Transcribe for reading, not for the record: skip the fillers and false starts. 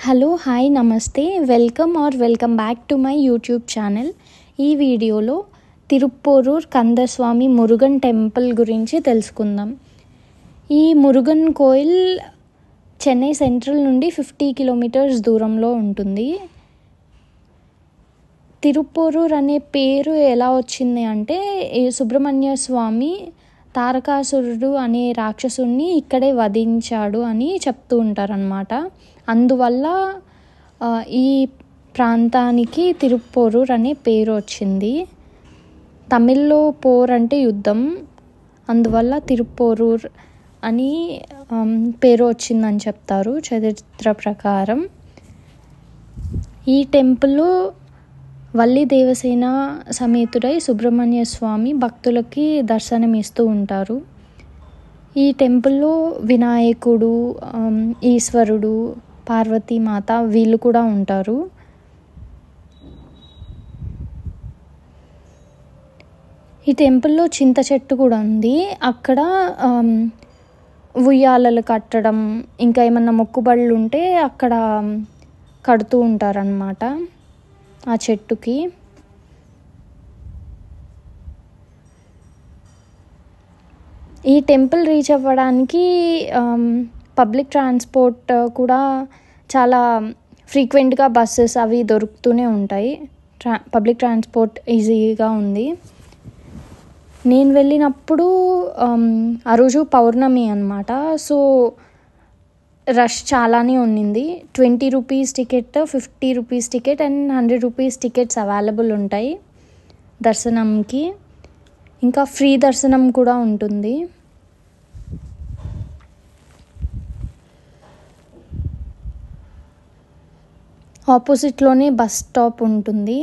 Hello hi నమస్తే welcome back to my YouTube channel. ఈ వీడియోలో తిరుప్పూరూర్ కందస్వామి మురుగన్ టెంపుల్ గురించి తెలుసుకుందాం. ఈ మురుగన్ కోయిల్ చెన్నై సెంట్రల్ నుండి 50 కిలోమీటర్స్ దూరంలో ఉంటుంది. తిరుప్పూరూర్ అనే పేరు ఎలా వచ్చింది అంటే సుబ్రహ్మణ్య స్వామి తారకాసురుడు అనే రాక్షసుని ఇక్కడే వధించాడు అని చెప్తూ ఉంటారనమాట. అందువల్ల ఈ ప్రాంతానికి తిరుప్పూరూర్ అనే పేరు వచ్చింది. తమిళ్లో పోర్ అంటే యుద్ధం, అందువల్ల తిరుప్పూరూర్ అని పేరు వచ్చిందని చెప్తారు చరిత్ర ప్రకారం. ఈ టెంపుల్ వల్లి దేవసేన సమేతుడై సుబ్రహ్మణ్య స్వామి భక్తులకి దర్శనమిస్తూ ఉంటారు. ఈ టెంపుల్లో వినాయకుడు, ఈశ్వరుడు, పార్వతీమాత వీళ్ళు కూడా ఉంటారు. ఈ టెంపుల్లో చింత చెట్టు కూడా ఉంది. అక్కడ ఉయ్యాలలు కట్టడం, ఇంకా ఏమన్నా మొక్కుబళ్ళు ఉంటే అక్కడ కడుతూ ఉంటారనమాట ఆ చెట్టుకి. ఈ టెంపుల్ రీచ్ అవ్వడానికి పబ్లిక్ ట్రాన్స్పోర్ట్ కూడా చాలా ఫ్రీక్వెంట్గా బస్సెస్ అవి దొరుకుతూనే ఉంటాయి. పబ్లిక్ ట్రాన్స్పోర్ట్ ఈజీగా ఉంది. నేను వెళ్ళినప్పుడు ఆ రోజు పౌర్ణమి అనమాట. సో రష్ చాలానే ఉన్నింది. 20 rupees ticket, 50 rupees ticket and 100 rupees tickets available ఉంటాయి దర్శనంకి. ఇంకా ఫ్రీ దర్శనం కూడా ఉంటుంది. ఆపోజిట్లోనే బస్ స్టాప్ ఉంటుంది.